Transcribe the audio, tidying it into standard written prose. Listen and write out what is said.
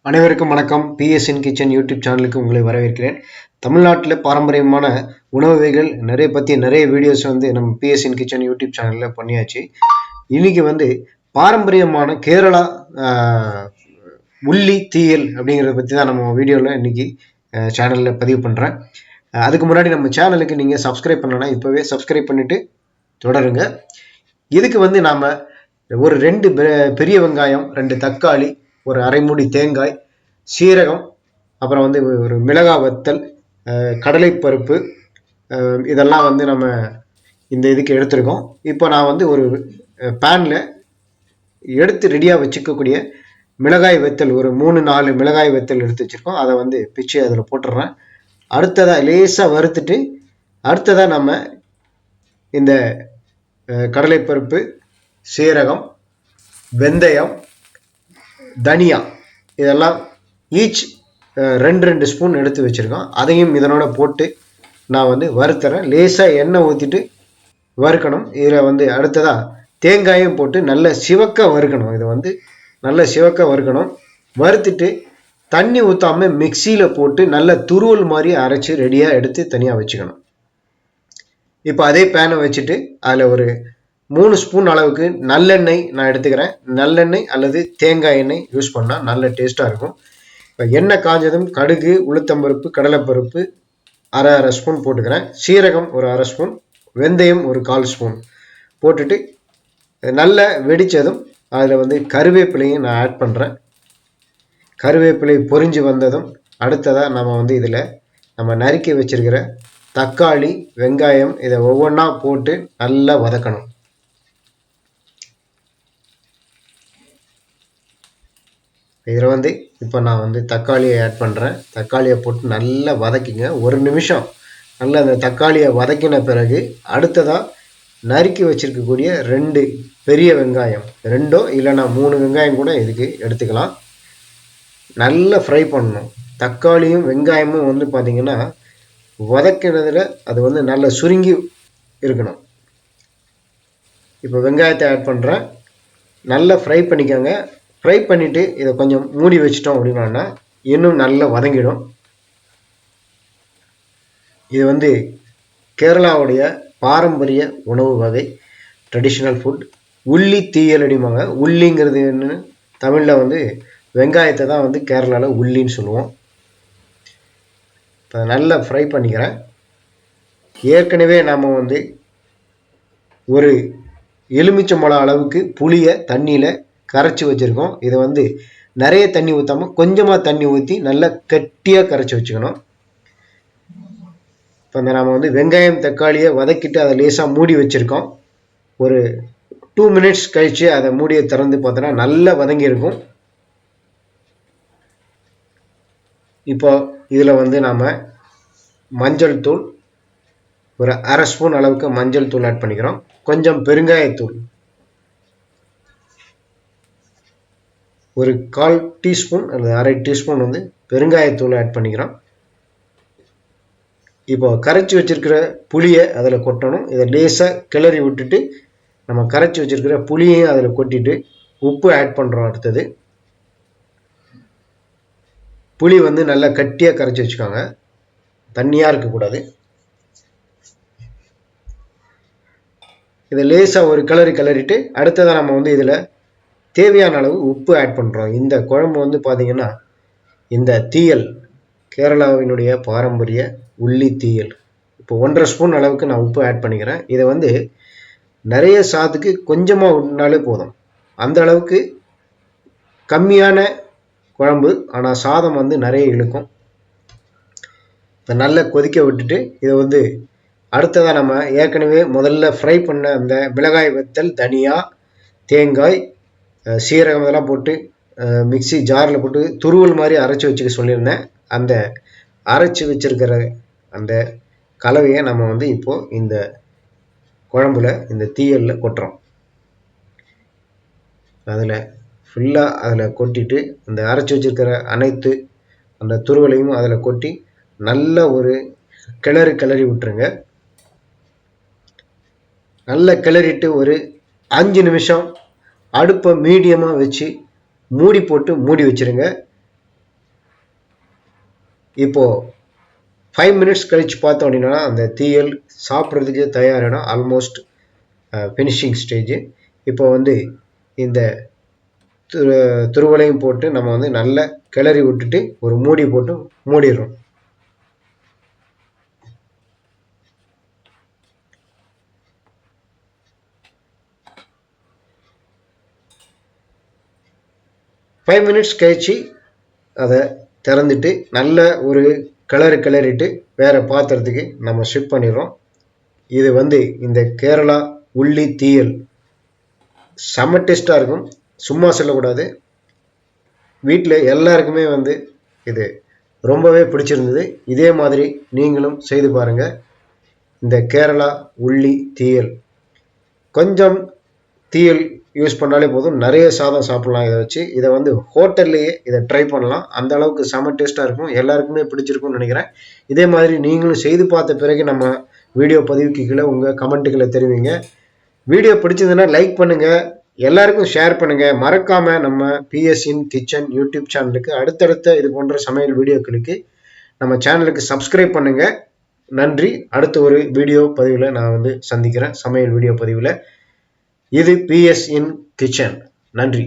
அனைவருக்கும் வணக்கம். BSN kitchen YouTube சேனலுக்கு உங்களை வரவேற்கிறேன். தமிழ்நாட்டில் பாரம்பரியமான உணவு வகைகள் நிறைய வீடியோஸ் நம்ம பிஎஸ்என் கிச்சன் யூடியூப் சேனலில் பண்ணியாச்சு. இன்னைக்கு பாரம்பரியமான கேரளா உள்ளி தீயல் அப்படிங்கிறத பற்றி தான் நம்ம வீடியோவில் இன்னைக்கு சேனலில் பதிவு பண்ணுறேன். அதுக்கு முன்னாடி நம்ம சேனலுக்கு நீங்கள் சப்ஸ்கிரைப் பண்ணலாம், இப்போவே சப்ஸ்கிரைப் பண்ணிவிட்டு தொடருங்க. இதுக்கு நாம் ஒரு 2 பெரிய வெங்காயம், 2 தக்காளி, ஒரு அரை மூடி தேங்காய், சீரகம், அப்புறம் ஒரு மிளகாய் வத்தல், கடலைப்பருப்பு, இதெல்லாம் நம்ம இந்த இதுக்கு எடுத்துருக்கோம். இப்போ நான் ஒரு பேனில் எடுத்து ரெடியாக வச்சுக்கக்கூடிய மிளகாய் வத்தல், ஒரு 3-4 மிளகாய் வத்தல் எடுத்து வச்சுருக்கோம். அதை பிச்சு அதில் போட்டுடுறேன். அடுத்ததாக லேசாக வறுத்துட்டு அடுத்ததாக நம்ம இந்த கடலைப்பருப்பு, சீரகம், வெந்தயம், தனியா இதெல்லாம் ஈச் 2 ஸ்பூன் எடுத்து வச்சுருக்கோம். அதையும் இதனோட போட்டு நான் வறுத்துறேன். லேசாக எண்ணெய் ஊற்றிட்டு வறுக்கணும். இதில் அடுத்ததாக தேங்காயும் போட்டு நல்ல சிவக்க வறுக்கணும். இதை நல்ல சிவக்க வறுக்கணும். வறுத்துட்டு தண்ணி ஊற்றாமல் மிக்சியில் போட்டு நல்ல துருவல் மாதிரி அரைச்சி ரெடியாக எடுத்து தனியாக வச்சுக்கணும். இப்போ அதே பேனை வச்சுட்டு அதில் ஒரு 3 ஸ்பூன் அளவுக்கு நல்லெண்ணெய் நான் எடுத்துக்கிறேன். நல்லெண்ணெய் அல்லது தேங்காய் எண்ணெய் யூஸ் பண்ணால் நல்ல டேஸ்ட்டாக இருக்கும். இப்போ எண்ணெய் காஞ்சதும் கடுகு, உளுத்தம்பருப்பு, கடலைப்பருப்பு அரை ஸ்பூன் போட்டுக்கிறேன். சீரகம் ஒரு அரை ஸ்பூன், வெந்தயம் ஒரு 1/4 ஸ்பூன் போட்டுட்டு நல்லா வெடித்ததும் அதில் கருவேப்பிலையும் நான் ஆட் பண்ணுறேன். கருவேப்பிலை பொரிஞ்சு வந்ததும் அடுத்ததாக நம்ம இதில் நம்ம நறுக்கி வச்சிருக்கிற தக்காளி, வெங்காயம் இதை ஒவ்வொன்றா போட்டு நல்லா வதக்கணும். இதில் இப்போ நான் தக்காளியை ஆட் பண்ணுறேன். தக்காளியை போட்டு நல்லா வதக்கிங்க. 1 நிமிஷம் நல்லா அந்த தக்காளியை வதக்கின பிறகு அடுத்ததாக நறுக்கி வச்சுருக்கக்கூடிய 2 பெரிய வெங்காயம், 2 இல்லைன்னா 3 வெங்காயம் கூட இதுக்கு எடுத்துக்கலாம். நல்லா ஃப்ரை பண்ணணும். தக்காளியும் வெங்காயமும் பார்த்திங்கன்னா வதக்கினதில் அது நல்லா சுருங்கி இருக்கணும். இப்போ வெங்காயத்தை ஆட் பண்ணுறேன். நல்லா ஃப்ரை பண்ணிக்கோங்க. ஃப்ரை பண்ணிவிட்டு இதை கொஞ்சம் மூடி வச்சிட்டோம் அப்படின்னா இன்னும் நல்லா வதங்கிடும். இது கேரளாவுடைய பாரம்பரிய உணவு வகை, ட்ரெடிஷ்னல் ஃபுட். உள்ளி தீயல் அடிமாங்க. உள்ளிங்கிறது என்ன, தமிழில் வெங்காயத்தை தான் கேரளாவில் உள்ளின்னு சொல்லுவோம். இப்போ நல்லா ஃப்ரை பண்ணிக்கிறேன். ஏற்கனவே நாம் ஒரு எலுமிச்சம்பழம் அளவுக்கு புளியை தண்ணியில் கரைச்சி வச்சுருக்கோம். இதை நிறைய தண்ணி ஊற்றாமல் கொஞ்சமாக தண்ணி ஊற்றி நல்லா கட்டியாக கரைச்சி வச்சுக்கணும். இப்போ நாம் வெங்காயம் தக்காளியை வதக்கிட்டு அதை லேசாக மூடி வச்சுருக்கோம். ஒரு 2 மினிட்ஸ் கழித்து அதை மூடியை திறந்து பார்த்தோன்னா நல்லா வதங்கியிருக்கும். இப்போ இதில் நாம் மஞ்சள் தூள் ஒரு அரை ஸ்பூன் அளவுக்கு மஞ்சள் தூள் ஆட் பண்ணிக்கிறோம். கொஞ்சம் பெருங்காயத்தூள் ஒரு 1/4 டீஸ்பூன் அல்லது அரை டீஸ்பூன் பெருங்காயத்தூள் ஆட் பண்ணிக்கிறோம். இப்போ கரைச்சி வச்சிருக்கிற புளியை அதில் கொட்டணும். இதை லேசாக கிளறி விட்டுட்டு நம்ம கரைச்சி வச்சிருக்கிற புளியையும் அதில் கொட்டிட்டு உப்பு ஆட் பண்ணுறோம். அடுத்தது புளி நல்லா கட்டியாக கரைச்சி வச்சுக்கோங்க, தண்ணியாக இருக்கக்கூடாது. இதை லேசாக ஒரு கிளறிட்டு அடுத்ததாக நம்ம இதில் தேவையான அளவு உப்பு ஆட் பண்ணுறோம். இந்த குழம்பு பார்த்திங்கன்னா இந்த தீயல் கேரளாவினுடைய பாரம்பரிய உள்ளி தீயல். இப்போ 1.5 ஸ்பூன் அளவுக்கு நான் உப்பு ஆட் பண்ணிக்கிறேன். இதை நிறைய சாதத்துக்கு கொஞ்சமாக உண்டாலே போதும். அந்த அளவுக்கு கம்மியான குழம்பு, ஆனால் சாதம் நிறைய இழுக்கும். இப்போ நல்லா கொதிக்க விட்டுட்டு இதை அடுத்ததாக நம்ம ஏற்கனவே முதல்ல ஃப்ரை பண்ண அந்த மிளகாய் வத்தல், தனியா, தேங்காய், சீரகம் இதெல்லாம் போட்டு மிக்சி ஜாரில் போட்டு துருவல் மாதிரி அரைச்சி வச்சுக்க சொல்லியிருந்தேன். அந்த அரைச்சி வச்சிருக்கிற அந்த கலவையை நம்ம இப்போது இந்த குழம்புல இந்த தீயலில் கொட்டுறோம். அதில் ஃபுல்லாக அதில் கொட்டிட்டு அந்த அரைச்சி வச்சிருக்கிற அனைத்து அந்த துருவலையும் அதில் கொட்டி நல்ல ஒரு கிளறி விட்டுருங்க. நல்லா கிளறிட்டு ஒரு 5 நிமிஷம் அடுப்பை மீடியமாக வச்சு மூடி போட்டு மூடி வச்சுருங்க. இப்போ 5 மினிட்ஸ் கழிச்சு பார்த்தோம் அப்படின்னா அந்த தீயல் சாப்பிட்றதுக்கு தயாராகிடும். Almost finishing stage. இப்போ வந்து இந்த துருவலையும் போட்டு நம்ம வந்து நல்லா கிளறி விட்டுட்டு ஒரு மூடி போட்டு மூடிடுறோம். ஃபைவ் மினிட்ஸ் கழிச்சு அதை திறந்துட்டு நல்ல ஒரு கிளறிட்டு வேற பாத்திரத்துக்கு நம்ம ஷிஃப்ட் பண்ணிடுறோம். இது வந்து இந்த கேரளா உள்ளி தீயல் செம்ம டேஸ்டாக இருக்கும். சும்மா சொல்லக்கூடாது. வீட்டில் எல்லாருக்குமே வந்து இது ரொம்பவே பிடிச்சிருந்தது. இதே மாதிரி நீங்களும் செய்து பாருங்கள். இந்த கேரளா உள்ளி தீயல் கொஞ்சம் தீயல் யூஸ் பண்ணாலே போதும், நிறைய சாதம் சாப்பிடலாம். இதை வச்சு இதை வந்து ஹோட்டல்லையே இதை ட்ரை பண்ணலாம். அந்த அளவுக்கு செம டேஸ்ட்டாக இருக்கும். எல்லாருக்குமே பிடிச்சிருக்கும்னு நினைக்கிறேன். இதே மாதிரி நீங்களும் செய்து பார்த்த பிறகு நம்ம வீடியோ பதிவுக்கு கீழே உங்கள் கமெண்ட்டுகளை தெரிவிங்க. வீடியோ பிடிச்சதுன்னா லைக் பண்ணுங்கள், எல்லாருக்கும் ஷேர் பண்ணுங்கள். மறக்காமல் நம்ம PS in Kitchen யூடியூப் சேனலுக்கு அடுத்தடுத்த இது போன்ற சமையல் வீடியோக்களுக்கு நம்ம சேனலுக்கு சப்ஸ்கிரைப் பண்ணுங்கள். நன்றி. அடுத்த ஒரு வீடியோ பதிவில் நான் வந்து சந்திக்கிறேன், சமையல் வீடியோ பதிவில். இது PS in Kitchen. நன்றி.